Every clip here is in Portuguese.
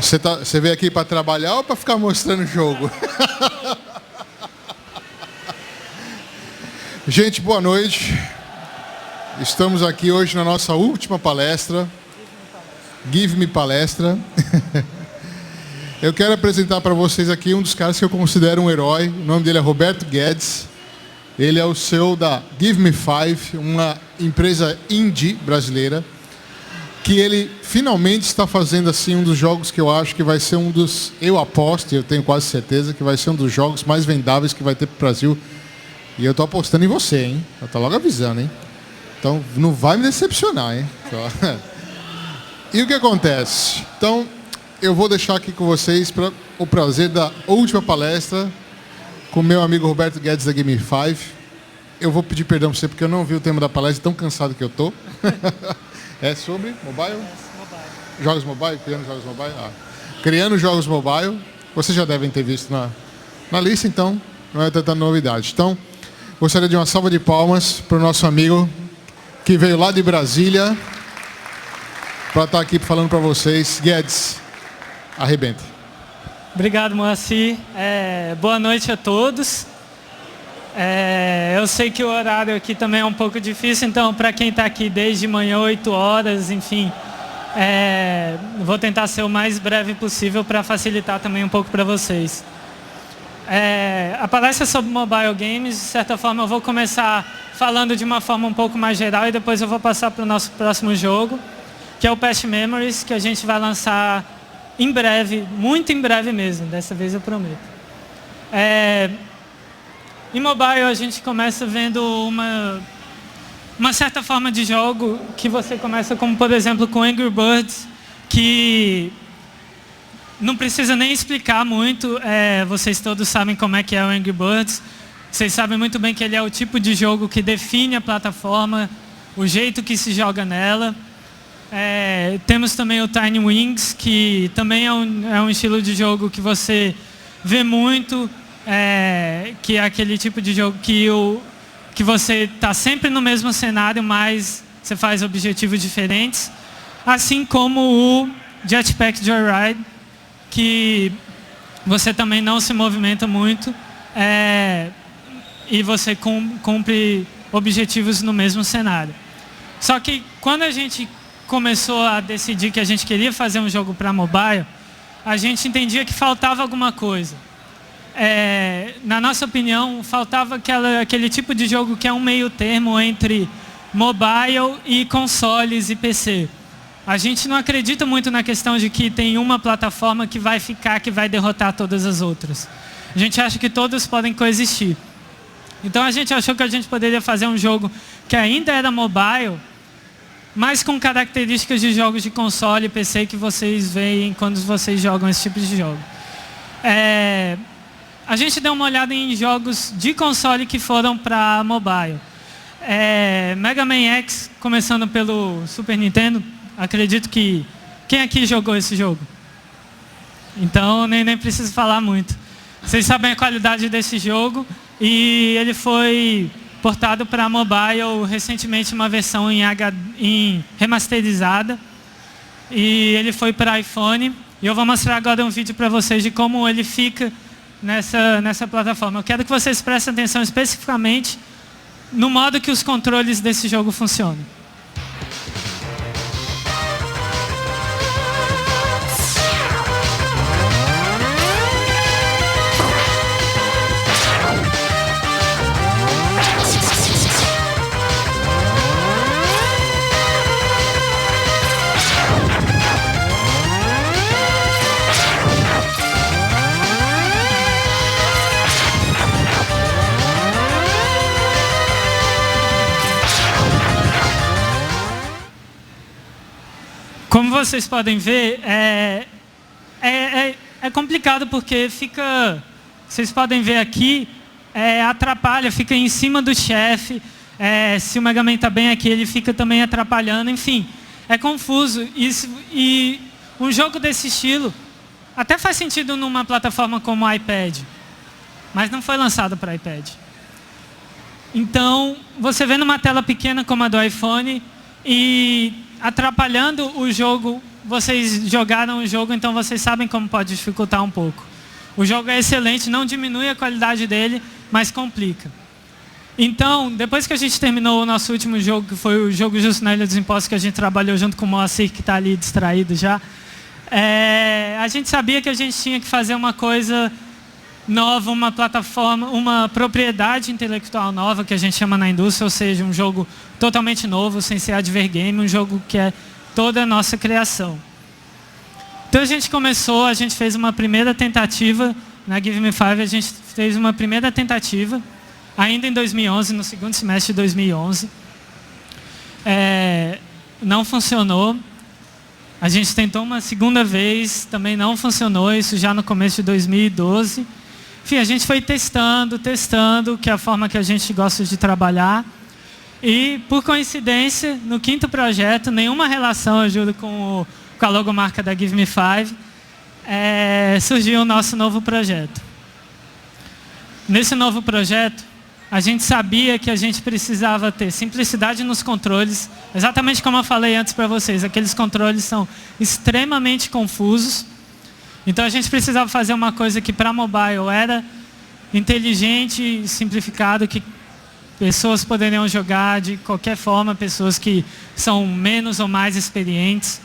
Você veio aqui para trabalhar ou para ficar mostrando o jogo? Gente, boa noite. Estamos aqui hoje na nossa última palestra. Give Me Palestra. Eu quero apresentar para vocês aqui um dos caras que eu considero um herói. O nome dele é Roberto Guedes. Ele é o CEO da Give Me Five, uma empresa indie brasileira, que ele finalmente está fazendo assim um dos jogos que eu acho que vai ser um dos, eu aposto, eu tenho quase certeza que vai ser um dos jogos mais vendáveis que vai ter para o Brasil. E eu tô apostando em você, hein? Eu tô logo avisando, hein? Então não vai me decepcionar, hein? E o que acontece? Então eu vou deixar aqui com vocês o prazer da última palestra com o meu amigo Roberto Guedes da Give Me Five. Eu vou pedir perdão para você porque eu não vi o tema da palestra, tão cansado que eu tô. É sobre mobile? Jogos mobile, criando jogos mobile. Criando jogos mobile. Vocês já devem ter visto na lista, então não é tanta novidade. Então, gostaria de uma salva de palmas para o nosso amigo que veio lá de Brasília para estar aqui falando para vocês. Guedes, arrebenta. Obrigado, Moacir. Boa noite a todos. Eu sei que o horário aqui também é um pouco difícil, então para quem está aqui desde manhã, 8 horas, enfim, vou tentar ser o mais breve possível para facilitar também um pouco para vocês. A palestra é sobre mobile games, de certa forma eu vou começar falando de uma forma um pouco mais geral e depois eu vou passar para o nosso próximo jogo, que é o Past Memories, que a gente vai lançar em breve, muito em breve mesmo, dessa vez eu prometo. Em mobile a gente começa vendo uma certa forma de jogo que você começa como, por exemplo, com Angry Birds, que não precisa nem explicar muito, vocês todos sabem como é que é o Angry Birds, vocês sabem muito bem que ele é o tipo de jogo que define a plataforma, o jeito que se joga nela. Temos também o Tiny Wings, que também é um estilo de jogo que você vê muito, que é aquele tipo de jogo que você está sempre no mesmo cenário, mas você faz objetivos diferentes. Assim como o Jetpack Joyride, que você também não se movimenta muito e você cumpre objetivos no mesmo cenário. Só que quando a gente começou a decidir que a gente queria fazer um jogo para mobile, a gente entendia que faltava alguma coisa. Na nossa opinião, faltava aquele tipo de jogo que é um meio termo entre mobile e consoles e PC. A gente não acredita muito na questão de que tem uma plataforma que vai derrotar todas as outras. A gente acha que todas podem coexistir. Então a gente achou que a gente poderia fazer um jogo que ainda era mobile, mas com características de jogos de console e PC que vocês veem quando vocês jogam esse tipo de jogo. A gente deu uma olhada em jogos de console que foram para mobile. Mega Man X, começando pelo Super Nintendo. Acredito que... Quem aqui jogou esse jogo? Então, nem preciso falar muito. Vocês sabem a qualidade desse jogo e ele foi portado para mobile recentemente, uma versão em remasterizada. E ele foi para iPhone. E eu vou mostrar agora um vídeo para vocês de como ele fica nessa plataforma. Eu quero que vocês prestem atenção especificamente no modo que os controles desse jogo funcionam. Como vocês podem ver, é complicado porque fica... Vocês podem ver aqui, atrapalha, fica em cima do chefe. Se o Mega Man está bem aqui, ele fica também atrapalhando. Enfim, é confuso. E um jogo desse estilo até faz sentido numa plataforma como o iPad, mas não foi lançado para iPad. Então, você vê numa tela pequena como a do iPhone e atrapalhando o jogo vocês jogaram o jogo, então vocês sabem como pode dificultar um pouco. O jogo é excelente, não diminui a qualidade dele, mas complica. Então, depois que a gente terminou o nosso último jogo, que foi o jogo Justo na Ilha dos Impostos, que a gente trabalhou junto com o Moacir, que está ali distraído já, a gente sabia que a gente tinha que fazer uma coisa nova, uma plataforma, uma propriedade intelectual nova, que a gente chama na indústria, ou seja, um jogo totalmente novo, sem ser advergame, um jogo que é toda a nossa criação. Então a gente fez uma primeira tentativa, na Give Me Five a gente fez uma primeira tentativa, ainda em 2011, no segundo semestre de 2011. Não funcionou. A gente tentou uma segunda vez, também não funcionou, isso já no começo de 2012. Enfim, a gente foi testando, que é a forma que a gente gosta de trabalhar. E, por coincidência, no quinto projeto, nenhuma relação, eu juro, com a logomarca da Give Me Five, surgiu o nosso novo projeto. Nesse novo projeto, a gente sabia que a gente precisava ter simplicidade nos controles, exatamente como eu falei antes para vocês, aqueles controles são extremamente confusos. Então a gente precisava fazer uma coisa que para mobile era inteligente e simplificado, que pessoas poderiam jogar de qualquer forma, pessoas que são menos ou mais experientes.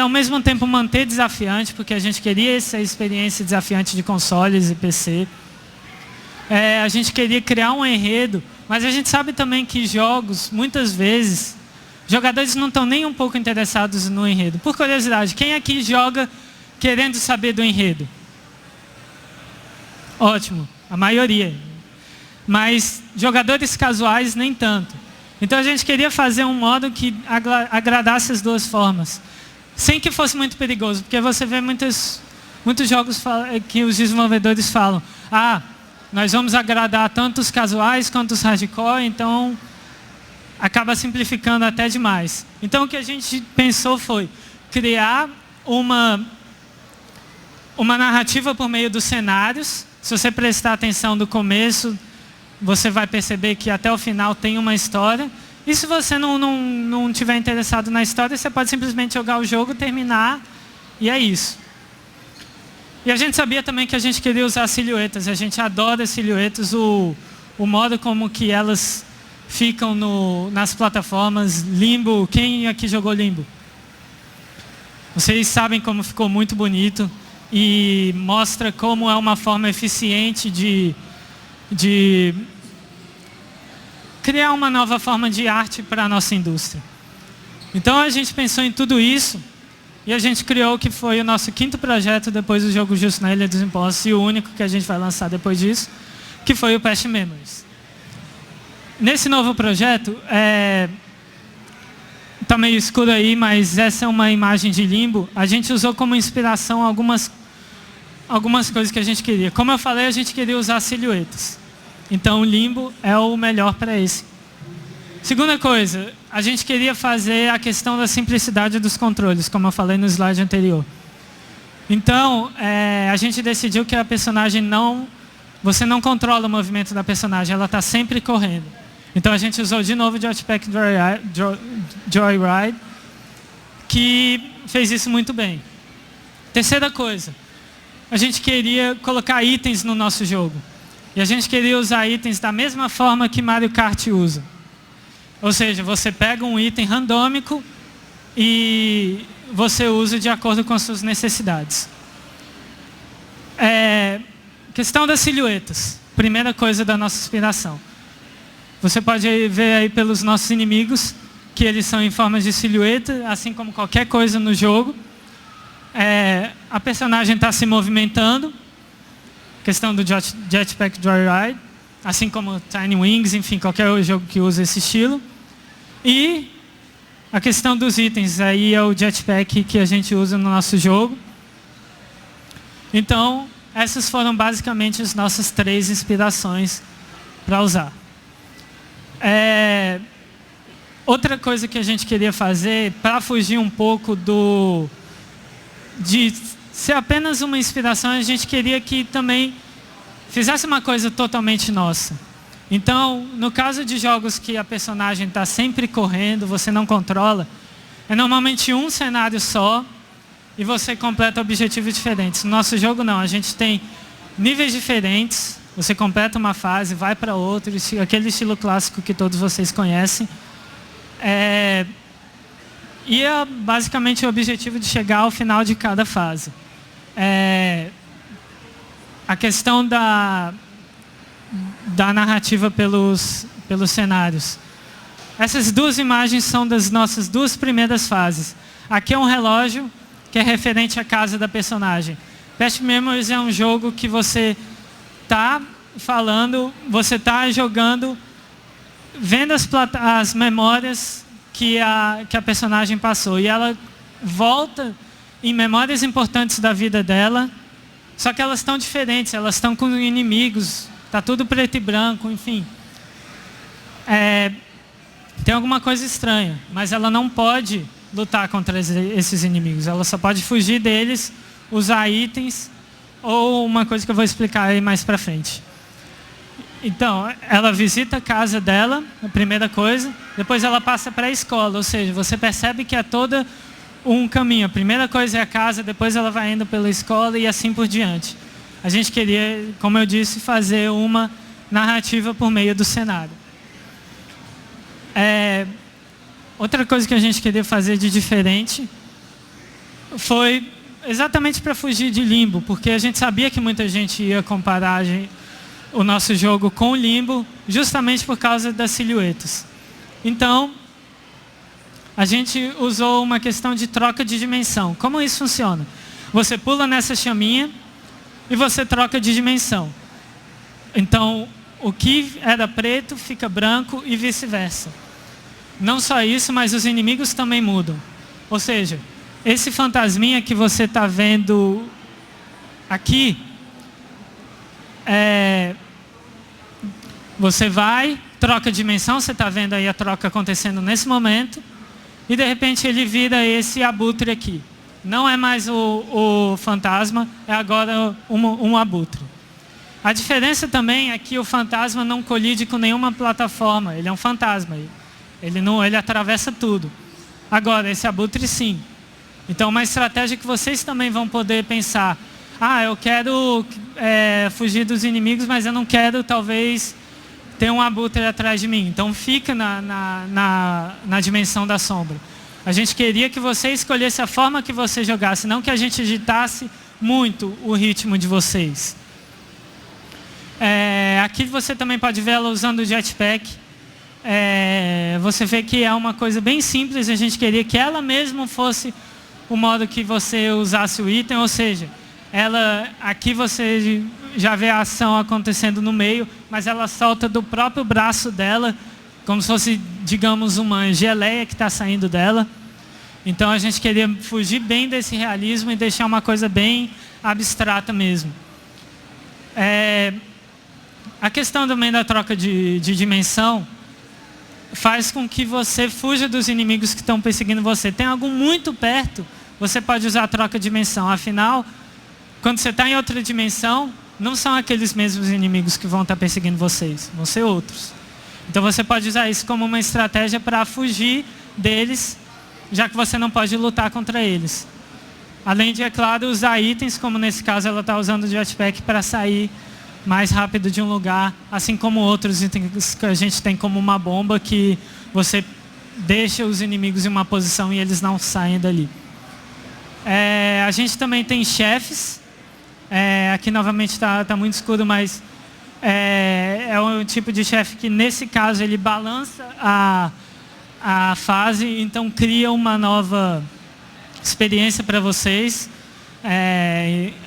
Ao mesmo tempo manter desafiante, porque a gente queria essa experiência desafiante de consoles e PC. A gente queria criar um enredo, mas a gente sabe também que jogos, muitas vezes, jogadores não estão nem um pouco interessados no enredo. Por curiosidade, quem aqui joga querendo saber do enredo? Ótimo, a maioria. Mas jogadores casuais nem tanto. Então a gente queria fazer um modo que agradasse as duas formas, sem que fosse muito perigoso, porque você vê muitos jogos que os desenvolvedores falam: nós vamos agradar tanto os casuais quanto os hardcore, então acaba simplificando até demais. Então o que a gente pensou foi criar uma narrativa por meio dos cenários. Se você prestar atenção do começo, você vai perceber que até o final tem uma história. E se você não tiver interessado na história, você pode simplesmente jogar o jogo, terminar, e é isso. E a gente sabia também que a gente queria usar silhuetas. A gente adora silhuetas, o modo como que elas ficam nas plataformas. Limbo, quem aqui jogou Limbo? Vocês sabem como ficou muito bonito e mostra como é uma forma eficiente de criar uma nova forma de arte para a nossa indústria. Então a gente pensou em tudo isso e a gente criou o que foi o nosso quinto projeto depois do jogo Justo na Ilha dos Impostos, e o único que a gente vai lançar depois disso, que foi o Past Memories. Nesse novo projeto, está meio escuro aí, mas essa é uma imagem de Limbo. A gente usou como inspiração algumas coisas que a gente queria. Como eu falei, a gente queria usar silhuetas. Então o Limbo é o melhor para esse. Segunda coisa, a gente queria fazer a questão da simplicidade dos controles, como eu falei no slide anterior. Então, a gente decidiu que a personagem você não controla o movimento da personagem, ela está sempre correndo. Então a gente usou de novo o Jetpack Joyride, que fez isso muito bem. Terceira coisa, a gente queria colocar itens no nosso jogo. E a gente queria usar itens da mesma forma que Mario Kart usa. Ou seja, você pega um item randômico e você usa de acordo com as suas necessidades. Questão das silhuetas. Primeira coisa da nossa inspiração. Você pode ver aí pelos nossos inimigos que eles são em forma de silhueta, assim como qualquer coisa no jogo. A personagem está se movimentando. Questão do Jetpack Joyride, assim como Tiny Wings, enfim, qualquer jogo que use esse estilo. E a questão dos itens, aí é o Jetpack que a gente usa no nosso jogo. Então, essas foram basicamente as nossas 3 inspirações para usar. Outra coisa que a gente queria fazer, para fugir um pouco de ser apenas uma inspiração, a gente queria que também fizesse uma coisa totalmente nossa. Então, no caso de jogos que a personagem está sempre correndo, você não controla, É normalmente um cenário só e você completa objetivos diferentes. No nosso jogo não, a gente tem níveis diferentes, você completa uma fase, vai para outra, aquele estilo clássico que todos vocês conhecem. E é basicamente o objetivo de chegar ao final de cada fase. A questão da narrativa pelos cenários. Essas duas imagens são das nossas duas primeiras fases. Aqui é um relógio que é referente à casa da personagem. Past Memories é um jogo que você está falando, você está jogando, vendo as memórias que a personagem passou. E ela volta em memórias importantes da vida dela, só que elas estão diferentes, elas estão com inimigos, está tudo preto e branco, enfim. Tem alguma coisa estranha, mas ela não pode lutar contra esses inimigos. Ela só pode fugir deles, usar itens ou uma coisa que eu vou explicar aí mais pra frente. Então, ela visita a casa dela, a primeira coisa. Depois ela passa para a escola, ou seja, você percebe que é todo um caminho. A primeira coisa é a casa, depois ela vai indo pela escola e assim por diante. A gente queria, como eu disse, fazer uma narrativa por meio do cenário. Outra coisa que a gente queria fazer de diferente foi exatamente para fugir de Limbo, porque a gente sabia que muita gente ia comparar o nosso jogo com o Limbo, justamente por causa das silhuetas. Então, a gente usou uma questão de troca de dimensão. Como isso funciona? Você pula nessa chaminha e você troca de dimensão. Então, o que era preto fica branco e vice-versa. Não só isso, mas os inimigos também mudam. Ou seja, esse fantasminha que você está vendo aqui, você vai, troca de dimensão, você está vendo aí a troca acontecendo nesse momento, e de repente ele vira esse abutre aqui. Não é mais o fantasma, é agora um abutre. A diferença também é que o fantasma não colide com nenhuma plataforma, ele é um fantasma. Ele atravessa tudo. Agora, esse abutre sim. Então, uma estratégia que vocês também vão poder pensar. Eu quero fugir dos inimigos, mas eu não quero, talvez, ter um abutre atrás de mim. Então, fica na dimensão da sombra. A gente queria que você escolhesse a forma que você jogasse, não que a gente agitasse muito o ritmo de vocês. Aqui você também pode ver ela usando o jetpack. Você vê que é uma coisa bem simples, a gente queria que ela mesma fosse o modo que você usasse o item, ou seja, aqui você já vê a ação acontecendo no meio, mas ela solta do próprio braço dela, como se fosse, digamos, uma geleia que está saindo dela. Então a gente queria fugir bem desse realismo e deixar uma coisa bem abstrata mesmo. A questão também da troca de dimensão faz com que você fuja dos inimigos que estão perseguindo você. Tem algo muito perto, você pode usar a troca de dimensão. Afinal, quando você está em outra dimensão, não são aqueles mesmos inimigos que vão estar perseguindo vocês, vão ser outros. Então você pode usar isso como uma estratégia para fugir deles, já que você não pode lutar contra eles. Além de, é claro, usar itens, como nesse caso ela está usando o jetpack para sair mais rápido de um lugar, assim como outros itens que a gente tem, como uma bomba que você deixa os inimigos em uma posição e eles não saem dali. A gente também tem chefes. Aqui novamente está muito escuro, mas é um tipo de chefe que nesse caso ele balança a fase, então cria uma nova experiência para vocês.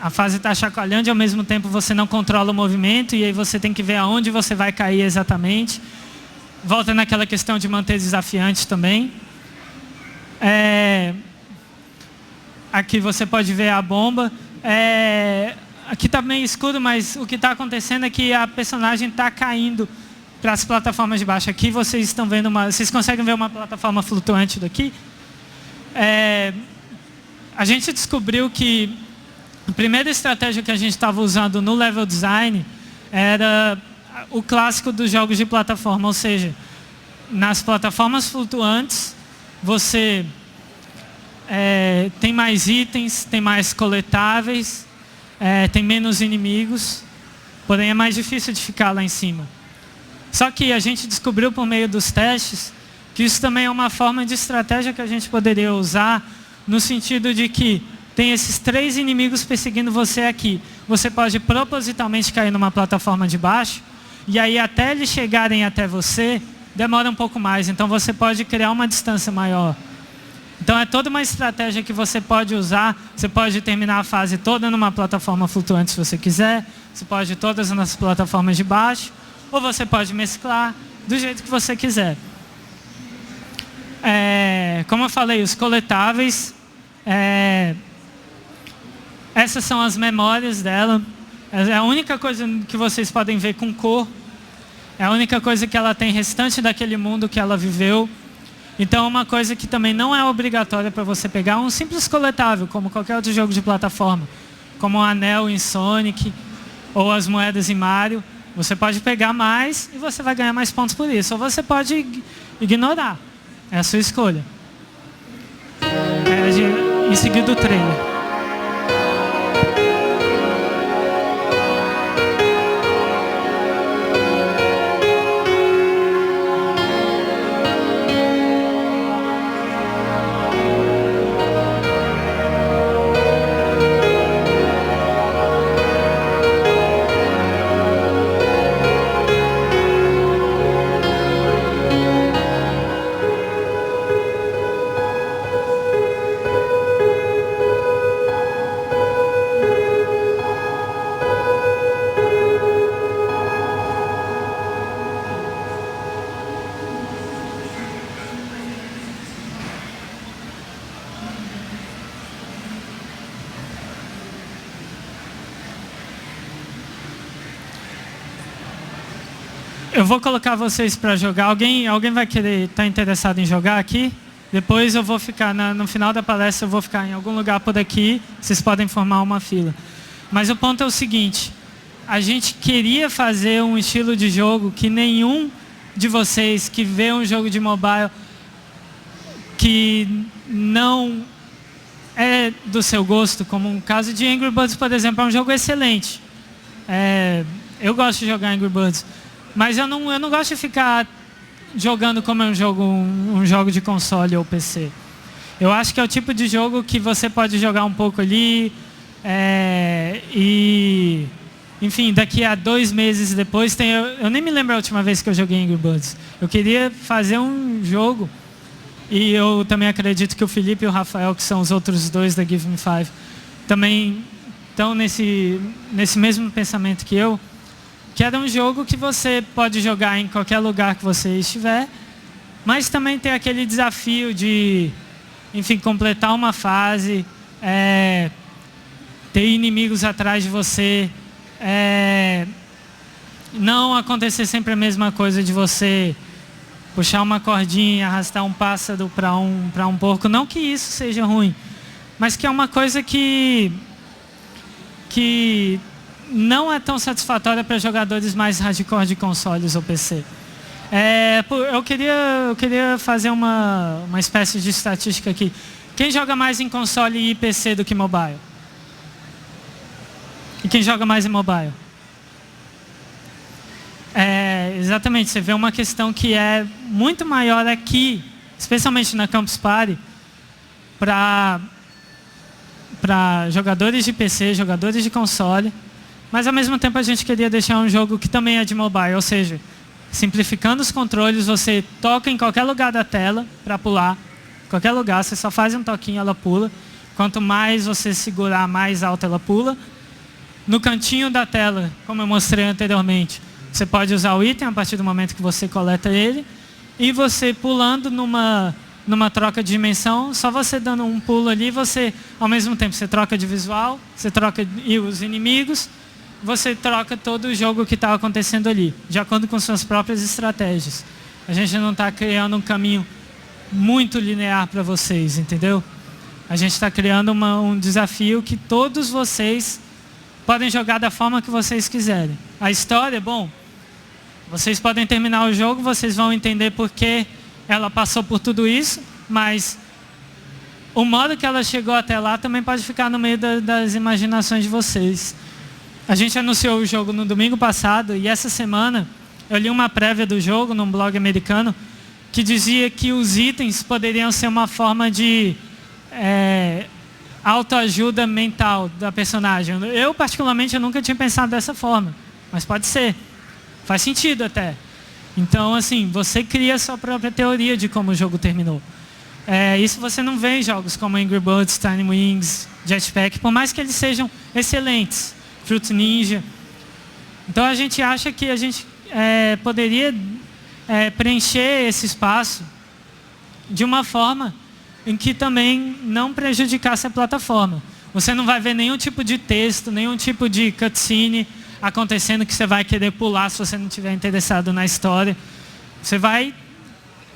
A fase está chacoalhando e ao mesmo tempo você não controla o movimento e aí você tem que ver aonde você vai cair exatamente. Volta naquela questão de manter desafiante também. Aqui você pode ver a bomba. Aqui está meio escuro, mas o que está acontecendo é que a personagem está caindo para as plataformas de baixo. Aqui vocês estão vendo vocês conseguem ver uma plataforma flutuante daqui? A gente descobriu que a primeira estratégia que a gente estava usando no level design era o clássico dos jogos de plataforma, ou seja, nas plataformas flutuantes, você tem mais itens, tem mais coletáveis, tem menos inimigos, porém é mais difícil de ficar lá em cima. Só que a gente descobriu por meio dos testes que isso também é uma forma de estratégia que a gente poderia usar, no sentido de que tem esses 3 inimigos perseguindo você aqui. Você pode propositalmente cair numa plataforma de baixo, e aí até eles chegarem até você, demora um pouco mais. Então você pode criar uma distância maior. Então é toda uma estratégia que você pode usar. Você pode terminar a fase toda numa plataforma flutuante se você quiser. Você pode ir todas nas plataformas de baixo. Ou você pode mesclar do jeito que você quiser. Como eu falei, os coletáveis, essas são as memórias dela. É a única coisa que vocês podem ver com cor. É a única coisa que ela tem restante daquele mundo que ela viveu. Então, uma coisa que também não é obrigatória para você pegar, um simples coletável, como qualquer outro jogo de plataforma, como o anel em Sonic, ou as moedas em Mario. Você pode pegar mais e você vai ganhar mais pontos por isso. Ou você pode ignorar. É a sua escolha. Em seguida o trailer. Eu vou colocar vocês para jogar. Alguém vai querer estar interessado em jogar aqui? Depois eu vou ficar, no final da palestra eu vou ficar em algum lugar por aqui. Vocês podem formar uma fila. Mas o ponto é o seguinte. A gente queria fazer um estilo de jogo que nenhum de vocês que vê um jogo de mobile que não é do seu gosto, como o caso de Angry Birds, por exemplo, é um jogo excelente. Eu gosto de jogar Angry Birds. Mas eu não gosto de ficar jogando como é um jogo de console ou PC. Eu acho que é o tipo de jogo que você pode jogar um pouco ali e, enfim, daqui a 2 meses depois eu nem me lembro a última vez que eu joguei Angry Birds. Eu queria fazer um jogo e eu também acredito que o Felipe e o Rafael, que são os outros 2 da Give Me 5, também estão nesse mesmo pensamento que eu. Que era um jogo que você pode jogar em qualquer lugar que você estiver, mas também tem aquele desafio de, enfim, completar uma fase, ter inimigos atrás de você, não acontecer sempre a mesma coisa de você puxar uma cordinha, arrastar um pássaro para um porco. Não que isso seja ruim, mas que é uma coisa que não é tão satisfatória para jogadores mais hardcore de consoles ou PC. Eu queria fazer uma espécie de estatística aqui. Quem joga mais em console e PC do que mobile? E quem joga mais em mobile? Exatamente, você vê uma questão que é muito maior aqui, especialmente na Campus Party, para jogadores de PC, jogadores de console. Mas ao mesmo tempo a gente queria deixar um jogo que também é de mobile, ou seja, simplificando os controles, você toca em qualquer lugar da tela para pular, qualquer lugar, você só faz um toquinho, ela pula. Quanto mais você segurar, mais alto ela pula. No cantinho da tela, como eu mostrei anteriormente, você pode usar o item a partir do momento que você coleta ele, e você pulando numa troca de dimensão, só você dando um pulo ali, você, ao mesmo tempo, você troca de visual, você troca os inimigos, você troca todo o jogo que está acontecendo ali, de acordo com suas próprias estratégias. A gente não está criando um caminho muito linear para vocês, entendeu? A gente está criando um desafio que todos vocês podem jogar da forma que vocês quiserem. A história, bom, vocês podem terminar o jogo, vocês vão entender por que ela passou por tudo isso, mas o modo que ela chegou até lá também pode ficar no meio das imaginações de vocês. A gente anunciou o jogo no domingo passado e essa semana eu li uma prévia do jogo num blog americano que dizia que os itens poderiam ser uma forma de autoajuda mental da personagem. Eu, particularmente, eu nunca tinha pensado dessa forma, mas pode ser. Faz sentido até. Então, assim, você cria a sua própria teoria de como o jogo terminou. Isso você não vê em jogos como Angry Birds, Tiny Wings, Jetpack, por mais que eles sejam excelentes. Fruit Ninja. Então a gente acha que a gente poderia preencher esse espaço de uma forma em que também não prejudicasse a plataforma. Você não vai ver nenhum tipo de texto, nenhum tipo de cutscene acontecendo que você vai querer pular se você não estiver interessado na história. Você vai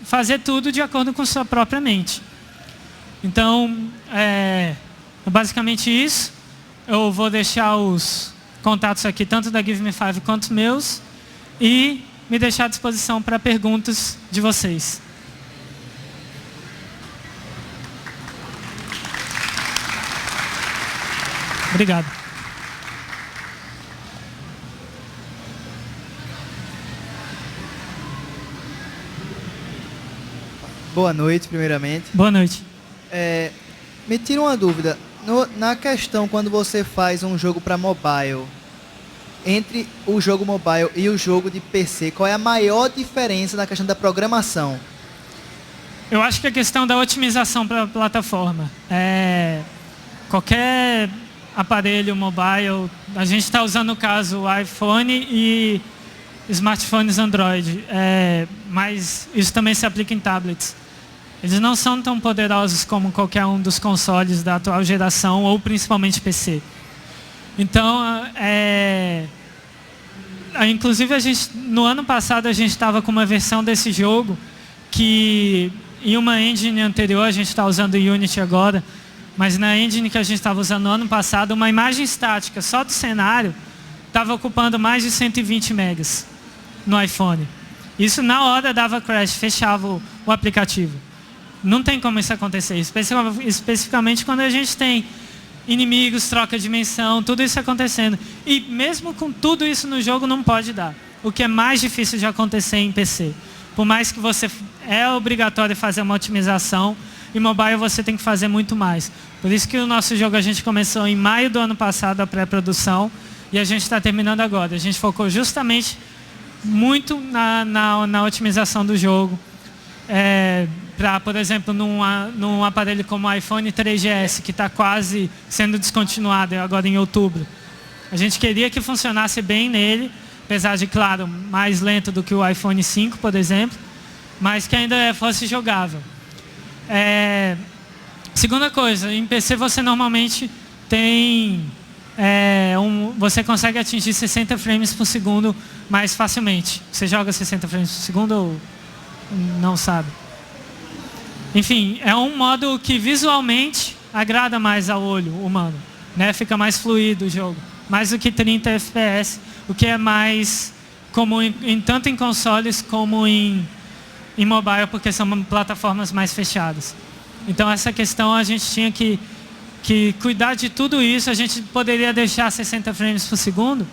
fazer tudo de acordo com sua própria mente. Então, é basicamente isso. Eu vou deixar os contatos aqui, tanto da Give Me Five quanto os meus, e me deixar à disposição para perguntas de vocês. Obrigado. Boa noite, primeiramente. Boa noite. Me tira uma dúvida. Na questão, quando você faz um jogo para mobile, entre o jogo mobile e o jogo de PC, qual é a maior diferença na questão da programação? Eu acho que a questão da otimização para a plataforma. Qualquer aparelho mobile, a gente está usando no caso o iPhone e smartphones Android, mas isso também se aplica em tablets. Eles não são tão poderosos como qualquer um dos consoles da atual geração, ou principalmente PC. Então, inclusive no ano passado a gente estava com uma versão desse jogo que em uma engine anterior, a gente está usando o Unity agora, mas na engine que a gente estava usando no ano passado, uma imagem estática só do cenário estava ocupando mais de 120 megas no iPhone. Isso na hora dava crash, fechava o aplicativo. Não tem como isso acontecer, especificamente quando a gente tem inimigos, troca de dimensão, tudo isso acontecendo. E mesmo com tudo isso no jogo não pode dar. O que é mais difícil de acontecer em PC. Por mais que você obrigatório fazer uma otimização, em mobile você tem que fazer muito mais. Por isso que o nosso jogo a gente começou em maio do ano passado a pré-produção e a gente está terminando agora. A gente focou justamente muito na otimização do jogo. Para, por exemplo, num aparelho como o iPhone 3GS, que está quase sendo descontinuado agora em outubro. A gente queria que funcionasse bem nele, apesar de, claro, mais lento do que o iPhone 5, por exemplo, mas que ainda fosse jogável. Segunda coisa, em PC você normalmente tem... você consegue atingir 60 frames por segundo mais facilmente. Você joga 60 frames por segundo ou não sabe? Enfim, é um modo que visualmente agrada mais ao olho humano, né? Fica mais fluido o jogo, mais do que 30 FPS, o que é mais comum tanto em consoles como em mobile, porque são plataformas mais fechadas. Então essa questão a gente tinha que cuidar de tudo isso. A gente poderia deixar 60 frames por segundo,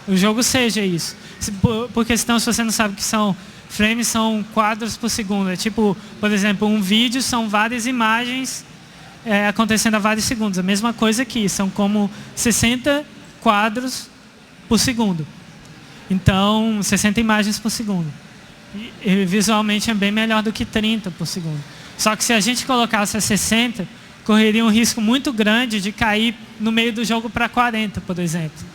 o jogo seja isso, porque senão, se você não sabe o que são frames, são quadros por segundo. É tipo, por exemplo, um vídeo são várias imagens acontecendo a vários segundos. A mesma coisa aqui, são como 60 quadros por segundo. Então, 60 imagens por segundo. E visualmente é bem melhor do que 30 por segundo. Só que se a gente colocasse a 60, correria um risco muito grande de cair no meio do jogo para 40, por exemplo.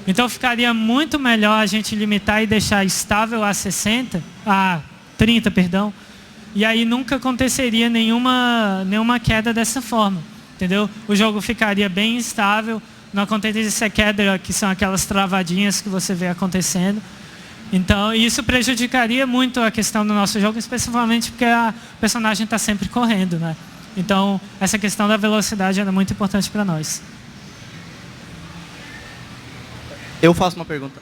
Então ficaria muito melhor a gente limitar e deixar estável a 30, perdão, e aí nunca aconteceria nenhuma queda dessa forma, entendeu? O jogo ficaria bem estável, não aconteceria essa queda, que são aquelas travadinhas que você vê acontecendo. Então isso prejudicaria muito a questão do nosso jogo, especificamente porque a personagem está sempre correndo, né? Então essa questão da velocidade era muito importante para nós. Eu faço uma pergunta.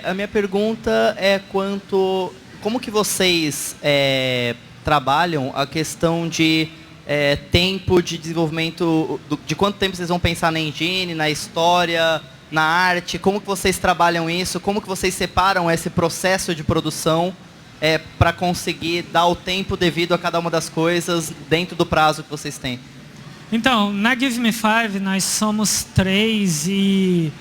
A minha pergunta é como que vocês trabalham a questão de tempo de desenvolvimento, de quanto tempo vocês vão pensar na engine, na história, na arte, como que vocês trabalham isso, como que vocês separam esse processo de produção para conseguir dar o tempo devido a cada uma das coisas dentro do prazo que vocês têm? Então, na Give Me Five, nós somos 3 e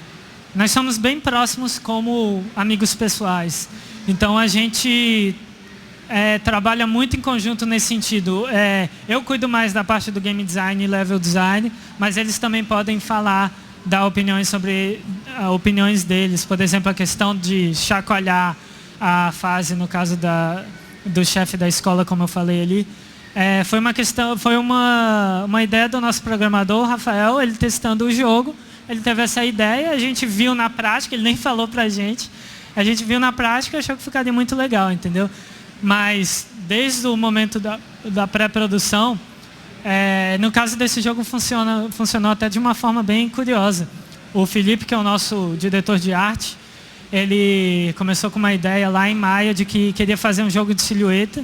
nós somos bem próximos como amigos pessoais. Então, a gente trabalha muito em conjunto nesse sentido. Eu cuido mais da parte do game design e level design, mas eles também podem falar, dar opiniões sobre opiniões deles. Por exemplo, a questão de chacoalhar a fase, no caso do chefe da escola, como eu falei ali. Foi uma ideia do nosso programador, Rafael, ele testando o jogo. Ele teve essa ideia, a gente viu na prática, ele nem falou pra gente. A gente viu na prática e achou que ficaria muito legal, entendeu? Mas desde o momento da pré-produção, no caso desse jogo funcionou até de uma forma bem curiosa. O Felipe, que é o nosso diretor de arte, ele começou com uma ideia lá em maio de que queria fazer um jogo de silhueta.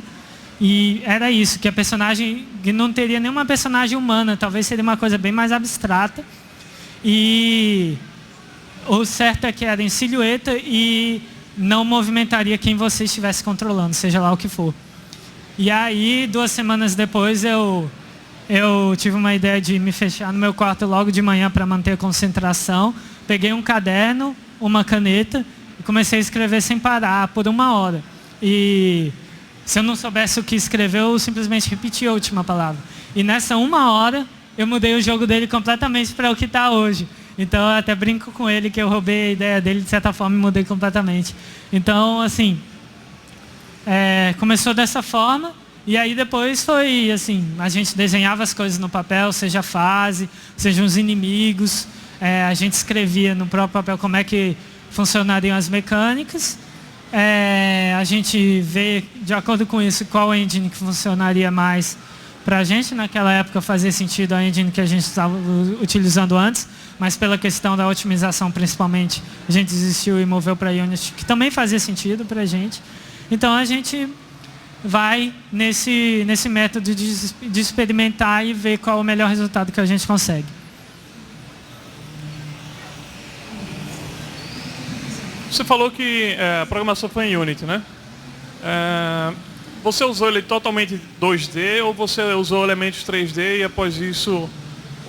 E era isso, que a personagem que não teria nenhuma personagem humana, talvez seria uma coisa bem mais abstrata. E o certo é que era em silhueta e não movimentaria quem você estivesse controlando, seja lá o que for. E aí, 2 semanas depois, eu tive uma ideia de me fechar no meu quarto logo de manhã para manter a concentração. Peguei um caderno, uma caneta e comecei a escrever sem parar por 1 hora. E se eu não soubesse o que escrever, eu simplesmente repetia a última palavra. E nessa 1 hora, eu mudei o jogo dele completamente para o que está hoje. Então, eu até brinco com ele que eu roubei a ideia dele, de certa forma, e mudei completamente. Então, assim, começou dessa forma. E aí depois foi assim, a gente desenhava as coisas no papel, seja a fase, seja os inimigos. A gente escrevia no próprio papel como é que funcionariam as mecânicas. A gente vê, de acordo com isso, qual engine que funcionaria mais para a gente. Naquela época fazia sentido a engine que a gente estava utilizando antes, mas pela questão da otimização principalmente, a gente desistiu e moveu para a Unity, que também fazia sentido para a gente. Então a gente vai nesse método de experimentar e ver qual é o melhor resultado que a gente consegue. Você falou que a programação foi em Unity, né? Você usou ele totalmente 2D ou você usou elementos 3D e após isso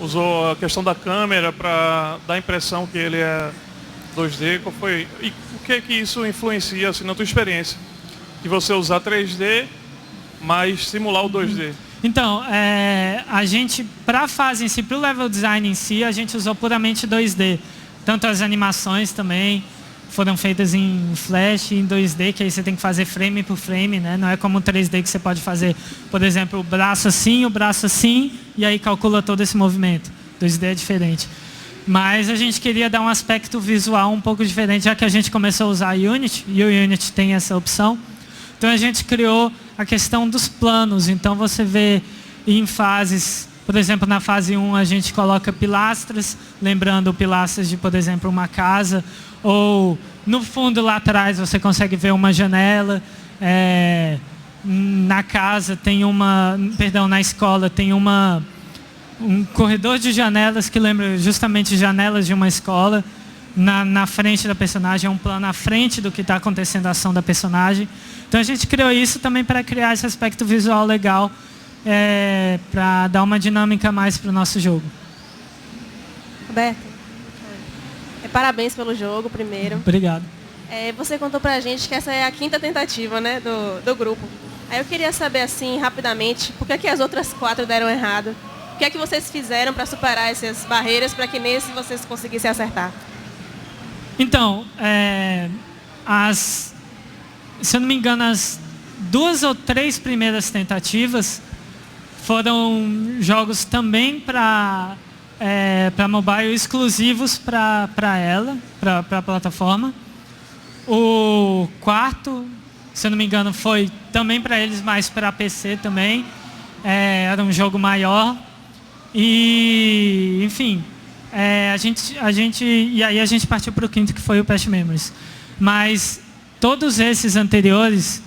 usou a questão da câmera para dar a impressão que ele é 2D? Qual foi? E o que é que isso influencia assim, na tua experiência? De você usar 3D, mas simular o 2D? Então, a gente, para a fase em si, para o level design em si, a gente usou puramente 2D. Tanto as animações também foram feitas em Flash, em 2D, que aí você tem que fazer frame por frame, né? Não é como o 3D que você pode fazer, por exemplo, o braço assim, e aí calcula todo esse movimento. 2D é diferente. Mas a gente queria dar um aspecto visual um pouco diferente, já que a gente começou a usar Unity, e o Unity tem essa opção. Então a gente criou a questão dos planos. Então você vê em fases, por exemplo, na fase 1 a gente coloca pilastras, lembrando pilastras de, por exemplo, uma casa, ou no fundo lá atrás você consegue ver uma janela. Na casa tem na escola tem um corredor de janelas que lembra justamente janelas de uma escola. Na frente da personagem, é um plano à frente do que está acontecendo a ação da personagem. Então a gente criou isso também para criar esse aspecto visual legal, para dar uma dinâmica a mais para o nosso jogo. Roberto, parabéns pelo jogo, primeiro. Obrigado. Você contou pra gente que essa é a 5ª tentativa, né, do grupo. Aí eu queria saber, assim, rapidamente, por que as outras 4 deram errado? O que é que vocês fizeram para superar essas barreiras, para que nesse vocês conseguissem acertar? Então, se eu não me engano, as 2 ou 3 primeiras tentativas foram jogos também para mobile, exclusivos para a plataforma. O 4, se eu não me engano, foi também para eles, mas para PC também. Era um jogo maior. E, enfim, e aí a gente partiu para o 5º, que foi o Past Memories. Mas todos esses anteriores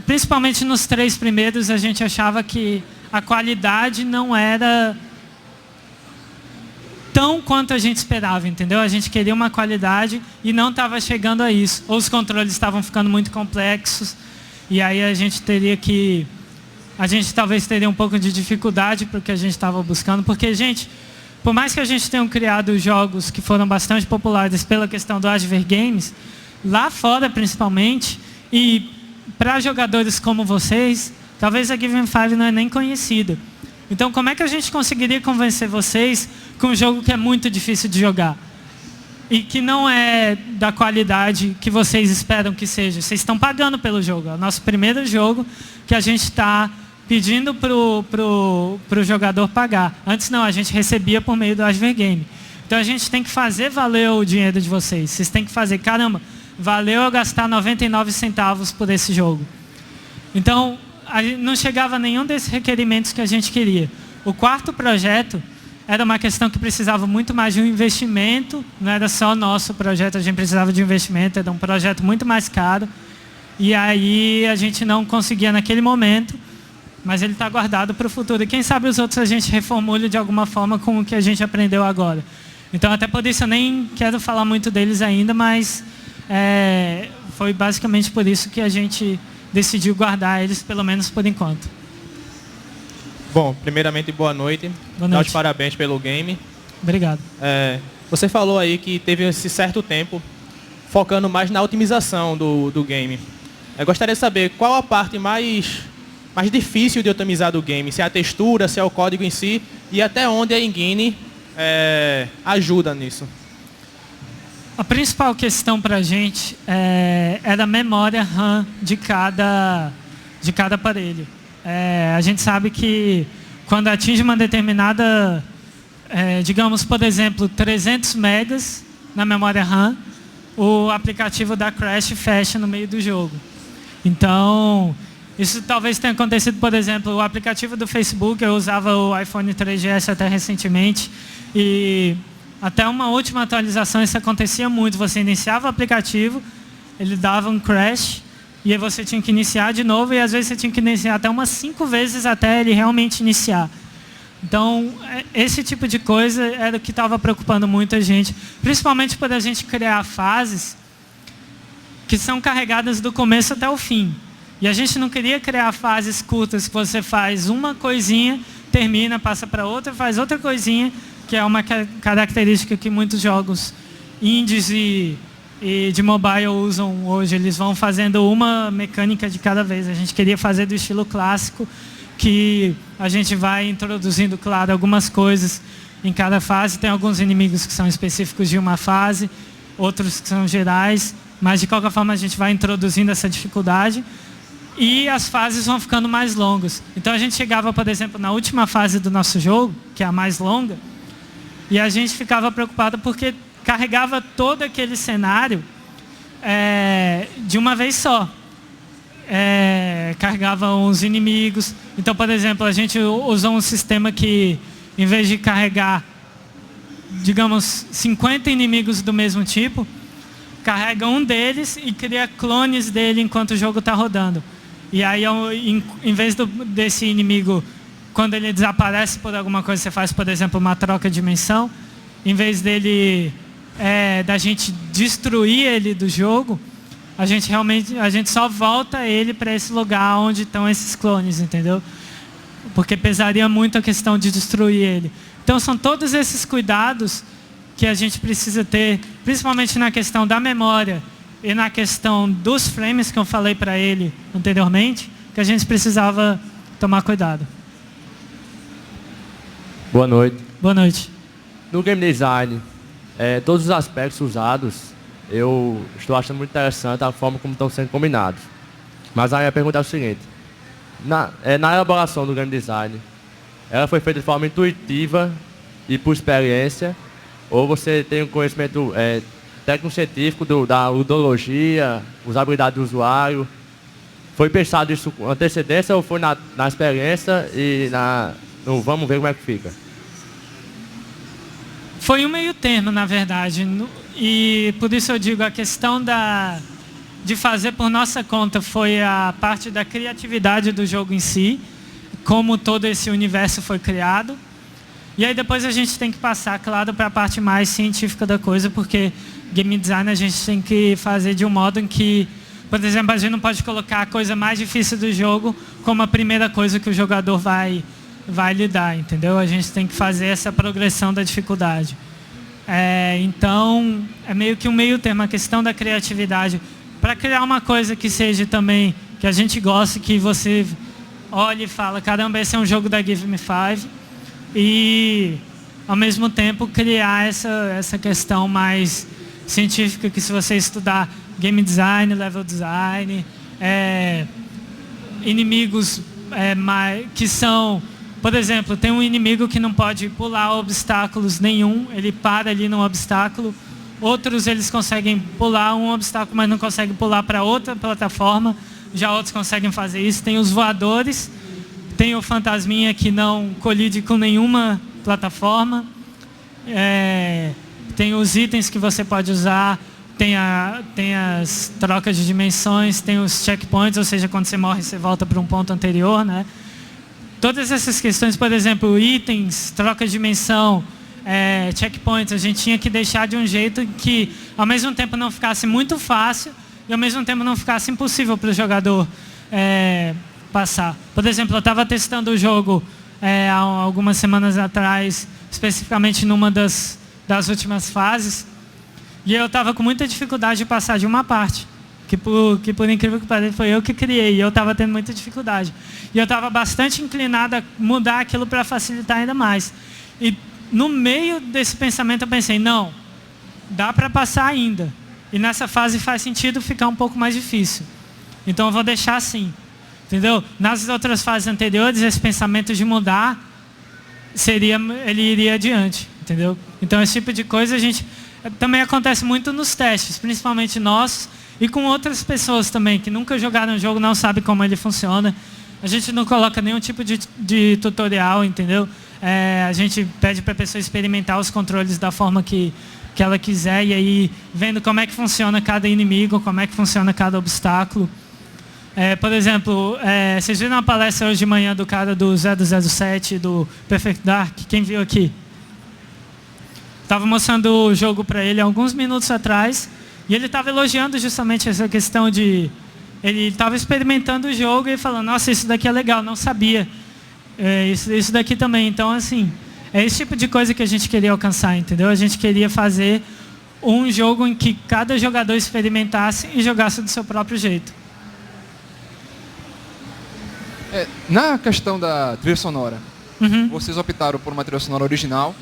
principalmente nos 3 primeiros, a gente achava que a qualidade não era tão quanto a gente esperava, entendeu? A gente queria uma qualidade e não estava chegando a isso. Ou os controles estavam ficando muito complexos, e aí a gente talvez teria um pouco de dificuldade para o que a gente estava buscando, porque, gente, por mais que a gente tenha criado jogos que foram bastante populares pela questão do Adver Games, lá fora principalmente, e para jogadores como vocês, talvez a Given 5 não é nem conhecida. Então, como é que a gente conseguiria convencer vocês com um jogo que é muito difícil de jogar? E que não é da qualidade que vocês esperam que seja. Vocês estão pagando pelo jogo. É o nosso primeiro jogo que a gente está pedindo pro jogador pagar. Antes não, a gente recebia por meio do Adver Game. Então a gente tem que fazer valer o dinheiro de vocês. Vocês têm que fazer, caramba, valeu eu gastar 99 centavos por esse jogo. Então, não chegava a nenhum desses requerimentos que a gente queria. O quarto projeto era uma questão que precisava muito mais de um investimento, não era só nosso projeto, a gente precisava de um investimento, era um projeto muito mais caro. E aí a gente não conseguia naquele momento, mas ele está guardado para o futuro. E quem sabe os outros a gente reformule de alguma forma com o que a gente aprendeu agora. Então, até por isso eu nem quero falar muito deles ainda, mas foi basicamente por isso que a gente decidiu guardar eles, pelo menos por enquanto. Bom, primeiramente, boa noite. Boa noite. Dá os parabéns pelo game. Obrigado. Você falou aí que teve esse certo tempo focando mais na otimização do game. Eu gostaria de saber qual a parte mais difícil de otimizar do game, se é a textura, se é o código em si, e até onde a engine ajuda nisso. A principal questão para a gente era a memória RAM de cada aparelho. A gente sabe que quando atinge uma determinada, digamos, por exemplo, 300 megas na memória RAM, o aplicativo da crash fecha no meio do jogo. Então, isso talvez tenha acontecido, por exemplo, o aplicativo do Facebook, eu usava o iPhone 3GS até recentemente, e até uma última atualização isso acontecia muito. Você iniciava o aplicativo, ele dava um crash, e aí você tinha que iniciar de novo, e às vezes você tinha que iniciar até umas 5 vezes até ele realmente iniciar. Então, esse tipo de coisa era o que estava preocupando muita gente, principalmente por a gente criar fases que são carregadas do começo até o fim. E a gente não queria criar fases curtas que você faz uma coisinha, termina, passa para outra, faz outra coisinha, que é uma característica que muitos jogos indies e de mobile usam hoje. Eles vão fazendo uma mecânica de cada vez. A gente queria fazer do estilo clássico, que a gente vai introduzindo, claro, algumas coisas em cada fase. Tem alguns inimigos que são específicos de uma fase, outros que são gerais, mas de qualquer forma a gente vai introduzindo essa dificuldade e as fases vão ficando mais longas. Então a gente chegava, por exemplo, na última fase do nosso jogo, que é a mais longa, e a gente ficava preocupado porque carregava todo aquele cenário de uma vez só. Carregava uns inimigos. Então, por exemplo, a gente usou um sistema que, em vez de carregar, digamos, 50 inimigos do mesmo tipo, carrega um deles e cria clones dele enquanto o jogo está rodando. E aí, em vez desse inimigo, quando ele desaparece por alguma coisa, você faz, por exemplo, uma troca de dimensão, em vez dele, da gente destruir ele do jogo, a gente só volta ele para esse lugar onde estão esses clones, entendeu? Porque pesaria muito a questão de destruir ele. Então são todos esses cuidados que a gente precisa ter, principalmente na questão da memória e na questão dos frames que eu falei para ele anteriormente, que a gente precisava tomar cuidado. Boa noite. Boa noite. No game design, todos os aspectos usados, eu estou achando muito interessante a forma como estão sendo combinados. Mas a minha pergunta é o seguinte: na elaboração do game design, ela foi feita de forma intuitiva e por experiência, ou você tem um conhecimento técnico-científico da ludologia, usabilidade do usuário? Foi pensado isso com antecedência ou foi na experiência e no vamos ver como é que fica? Foi um meio termo, na verdade. E por isso eu digo, a questão de fazer por nossa conta foi a parte da criatividade do jogo em si, como todo esse universo foi criado. E aí depois a gente tem que passar, claro, para a parte mais científica da coisa, porque game design a gente tem que fazer de um modo em que, por exemplo, a gente não pode colocar a coisa mais difícil do jogo como a primeira coisa que o jogador vai lidar, entendeu? A gente tem que fazer essa progressão da dificuldade. Então, é meio que um meio termo, a questão da criatividade, para criar uma coisa que seja também, que a gente goste, que você olhe e fala, caramba, esse é um jogo da Give Me 5, e ao mesmo tempo criar essa questão mais científica, que se você estudar game design, level design, inimigos que são, por exemplo, tem um inimigo que não pode pular obstáculos nenhum, ele para ali num obstáculo. Outros eles conseguem pular um obstáculo, mas não conseguem pular para outra plataforma. Já outros conseguem fazer isso. Tem os voadores, tem o fantasminha que não colide com nenhuma plataforma. Tem os itens que você pode usar, tem as trocas de dimensões, tem os checkpoints, ou seja, quando você morre você volta para um ponto anterior, né? Todas essas questões, por exemplo, itens, troca de dimensão, checkpoints, a gente tinha que deixar de um jeito que ao mesmo tempo não ficasse muito fácil e ao mesmo tempo não ficasse impossível para o jogador passar. Por exemplo, eu estava testando o jogo há algumas semanas atrás, especificamente numa das últimas fases, e eu estava com muita dificuldade de passar de uma parte, que por incrível que pareça foi eu que criei, e eu estava tendo muita dificuldade. E eu estava bastante inclinado a mudar aquilo para facilitar ainda mais. E no meio desse pensamento eu pensei, não, dá para passar ainda. E nessa fase faz sentido ficar um pouco mais difícil. Então eu vou deixar assim, entendeu? Nas outras fases anteriores, esse pensamento de mudar, ele iria adiante, entendeu? Então esse tipo de coisa também acontece muito nos testes, principalmente nossos, e com outras pessoas também, que nunca jogaram o jogo, não sabem como ele funciona. A gente não coloca nenhum tipo de tutorial, entendeu? A gente pede para a pessoa experimentar os controles da forma que ela quiser, e aí vendo como é que funciona cada inimigo, como é que funciona cada obstáculo. Por exemplo, vocês viram uma palestra hoje de manhã do cara do 007, do Perfect Dark? Quem viu aqui? Estava mostrando o jogo para ele alguns minutos atrás, e ele estava elogiando justamente essa questão de... Ele estava experimentando o jogo e falando, nossa, isso daqui é legal, não sabia. Isso daqui também. Então, assim, é esse tipo de coisa que a gente queria alcançar, entendeu? A gente queria fazer um jogo em que cada jogador experimentasse e jogasse do seu próprio jeito. Na questão da trilha sonora, vocês optaram por uma trilha sonora original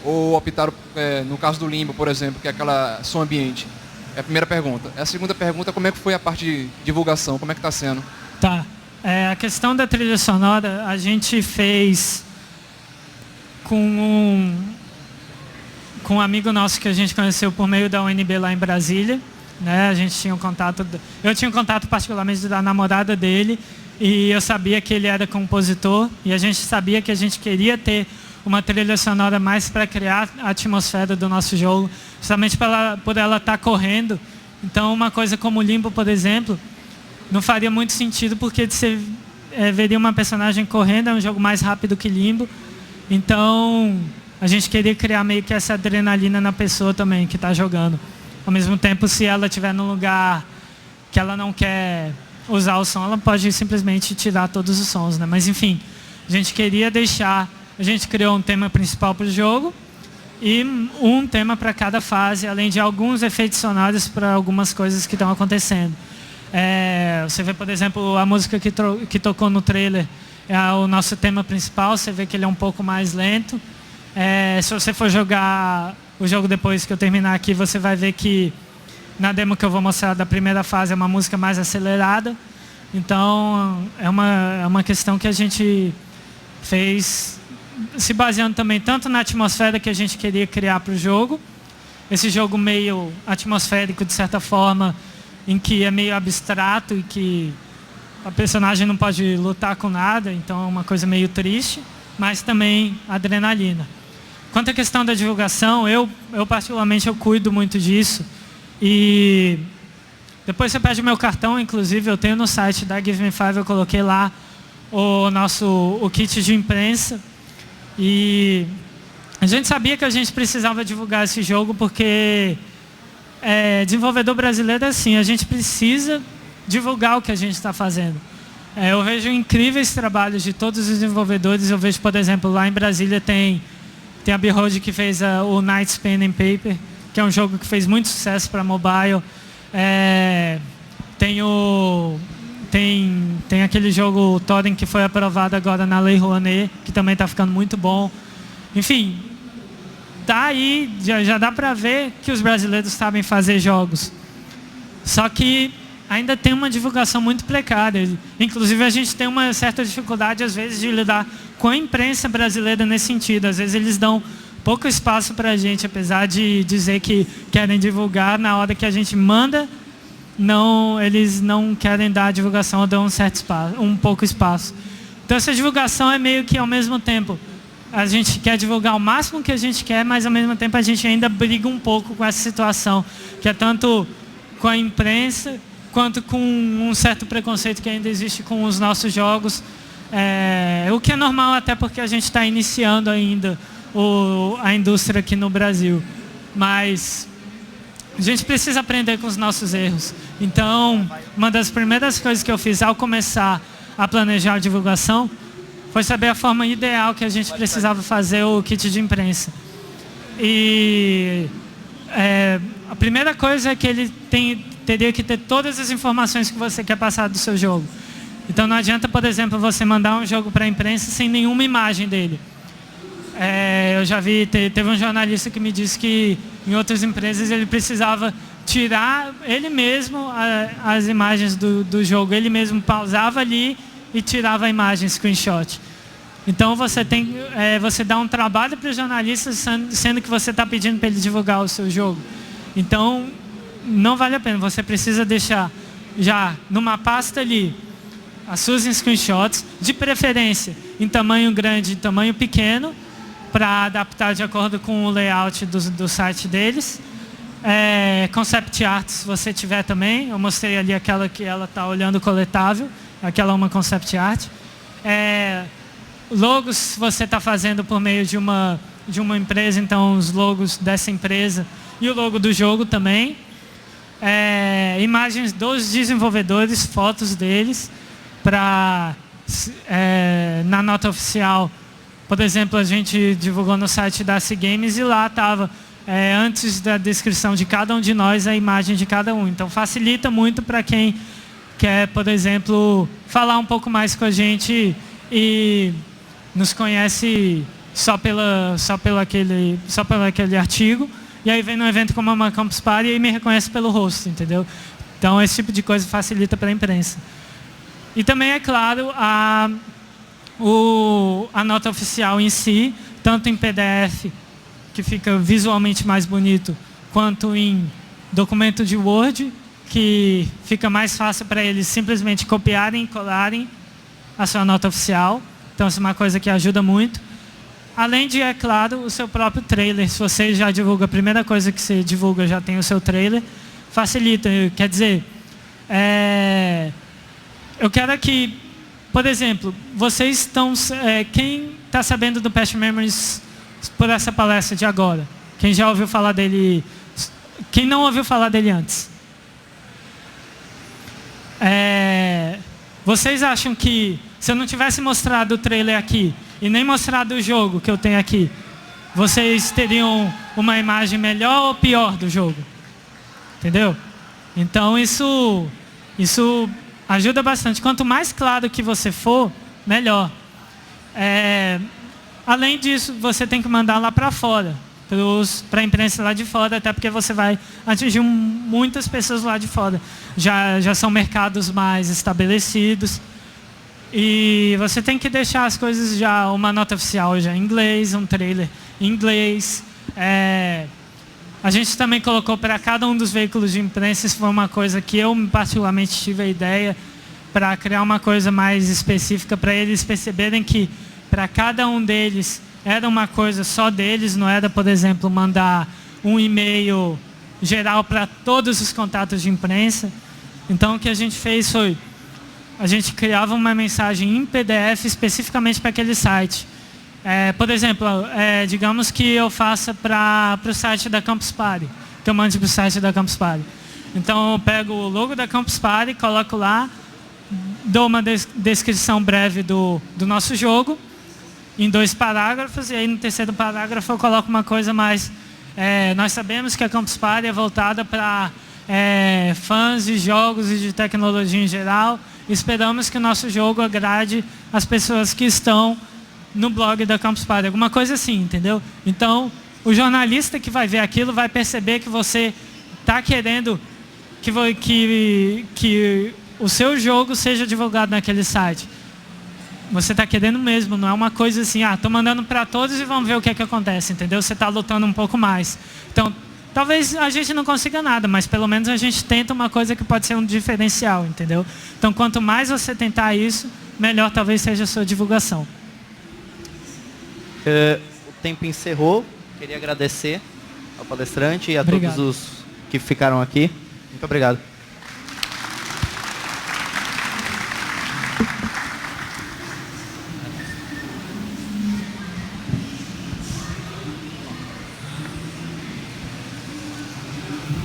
ou optaram, no caso do Limbo, por exemplo, que é aquela som ambiente? É a primeira pergunta. A segunda pergunta, como é que foi a parte de divulgação? Como é que está sendo? Tá. A questão da trilha sonora, a gente fez com um amigo nosso que a gente conheceu por meio da UNB lá em Brasília. Né? A gente tinha um contato... Eu tinha um contato particularmente da namorada dele, e eu sabia que ele era compositor, e a gente sabia que a gente queria ter uma trilha sonora mais para criar a atmosfera do nosso jogo, justamente por ela estar correndo. Então, uma coisa como o Limbo, por exemplo, não faria muito sentido, porque você veria uma personagem correndo, é um jogo mais rápido que Limbo. Então, a gente queria criar meio que essa adrenalina na pessoa também, que está jogando. Ao mesmo tempo, se ela estiver num lugar que ela não quer usar o som, ela pode simplesmente tirar todos os sons, né? Mas, enfim, a gente queria deixar... A gente criou um tema principal para o jogo e um tema para cada fase, além de alguns efeitos sonoros para algumas coisas que estão acontecendo. Você vê, por exemplo, a música que tocou no trailer é o nosso tema principal, você vê que ele é um pouco mais lento. Se você for jogar o jogo depois que eu terminar aqui, você vai ver que na demo que eu vou mostrar da primeira fase é uma música mais acelerada. Então, é uma questão que a gente fez se baseando também tanto na atmosfera que a gente queria criar para o jogo, esse jogo meio atmosférico de certa forma, em que é meio abstrato e que a personagem não pode lutar com nada, então é uma coisa meio triste, mas também adrenalina. Quanto à questão da divulgação, eu particularmente eu cuido muito disso, e Depois você pede o meu cartão, inclusive eu tenho no site da Give Me 5, eu coloquei lá o kit de imprensa. E a gente sabia que a gente precisava divulgar esse jogo porque desenvolvedor brasileiro é assim, a gente precisa divulgar o que a gente está fazendo. Eu vejo incríveis trabalhos de todos os desenvolvedores. Eu vejo, por exemplo, lá em Brasília tem a Behold que fez o Knight's Pen and Paper, que é um jogo que fez muito sucesso para mobile. Tem aquele jogo Torrent que foi aprovado agora na Lei Rouanet, que também está ficando muito bom. Enfim, tá aí, já dá para ver que os brasileiros sabem fazer jogos. Só que ainda tem uma divulgação muito precária. Inclusive a gente tem uma certa dificuldade às vezes de lidar com a imprensa brasileira nesse sentido. Às vezes eles dão pouco espaço para a gente, apesar de dizer que querem divulgar, na hora que a gente manda, eles não querem dar a divulgação ou dão um pouco espaço. Então essa divulgação é meio que ao mesmo tempo. A gente quer divulgar o máximo que a gente quer, mas ao mesmo tempo a gente ainda briga um pouco com essa situação, que é tanto com a imprensa, quanto com um certo preconceito que ainda existe com os nossos jogos. O que é normal até porque a gente está iniciando ainda a indústria aqui no Brasil. Mas a gente precisa aprender com os nossos erros. Então, uma das primeiras coisas que eu fiz ao começar a planejar a divulgação foi saber a forma ideal que a gente precisava fazer o kit de imprensa. E a primeira coisa é que ele teria que ter todas as informações que você quer passar do seu jogo. Então não adianta, por exemplo, você mandar um jogo para a imprensa sem nenhuma imagem dele. Eu já vi, teve um jornalista que me disse que em outras empresas ele precisava tirar ele mesmo as imagens do jogo. Ele mesmo pausava ali e tirava a imagem, screenshot. Então você dá um trabalho para o jornalista, sendo que você está pedindo para ele divulgar o seu jogo. Então não vale a pena, você precisa deixar já numa pasta ali as suas screenshots, de preferência em tamanho grande e tamanho pequeno, para adaptar de acordo com o layout do site deles. Concept art, se você tiver também, eu mostrei ali aquela que ela está olhando coletável, aquela é uma concept art. Logos você está fazendo por meio de uma empresa, então os logos dessa empresa e o logo do jogo também. Imagens dos desenvolvedores, fotos deles, na nota oficial. Por exemplo, a gente divulgou no site da AC Games e lá estava, antes da descrição de cada um de nós, a imagem de cada um. Então facilita muito para quem quer, por exemplo, falar um pouco mais com a gente e nos conhece só pelo aquele artigo. E aí vem num evento como uma Campus Party e me reconhece pelo rosto, entendeu? Então esse tipo de coisa facilita para a imprensa. E também, é claro, a nota oficial em si, tanto em PDF, que fica visualmente mais bonito, quanto em documento de Word, que fica mais fácil para eles simplesmente copiarem e colarem a sua nota oficial. Então isso é uma coisa que ajuda muito. Além de, é claro, o seu próprio trailer. Se você já divulga, a primeira coisa que você divulga já tem o seu trailer, facilita. Quer dizer, eu quero que, por exemplo, vocês estão... quem está sabendo do Patch Memories por essa palestra de agora? Quem já ouviu falar dele? Quem não ouviu falar dele antes? Vocês acham que, se eu não tivesse mostrado o trailer aqui, e nem mostrado o jogo que eu tenho aqui, vocês teriam uma imagem melhor ou pior do jogo? Entendeu? Então isso ajuda bastante. Quanto mais claro que você for, melhor. Além disso, você tem que mandar lá para fora, para a imprensa lá de fora, até porque você vai atingir muitas pessoas lá de fora. Já são mercados mais estabelecidos. E você tem que deixar as coisas já, uma nota oficial já em inglês, um trailer em inglês. A gente também colocou para cada um dos veículos de imprensa, isso foi uma coisa que eu particularmente tive a ideia, para criar uma coisa mais específica, para eles perceberem que para cada um deles era uma coisa só deles, não era, por exemplo, mandar um e-mail geral para todos os contatos de imprensa. Então o que a gente fez foi, a gente criava uma mensagem em PDF especificamente para aquele site. Por exemplo, digamos que eu faça para o site da Campus Party, que eu mande para o site da Campus Party. Então eu pego o logo da Campus Party, coloco lá, dou uma descrição breve do nosso jogo, em 2 parágrafos, e aí no 3º parágrafo eu coloco uma coisa mais... nós sabemos que a Campus Party é voltada para fãs de jogos e de tecnologia em geral. Esperamos que o nosso jogo agrade as pessoas que estão no blog da Campus Party. Alguma coisa assim, entendeu? Então, o jornalista que vai ver aquilo vai perceber que você está querendo que o seu jogo seja divulgado naquele site. Você está querendo mesmo, não é uma coisa assim, estou mandando para todos e vamos ver o que acontece, entendeu? Você está lutando um pouco mais. Então, talvez a gente não consiga nada, mas pelo menos a gente tenta uma coisa que pode ser um diferencial, entendeu? Então, quanto mais você tentar isso, melhor talvez seja a sua divulgação. O tempo encerrou. Queria agradecer ao palestrante e a todos os que ficaram aqui. Muito obrigado.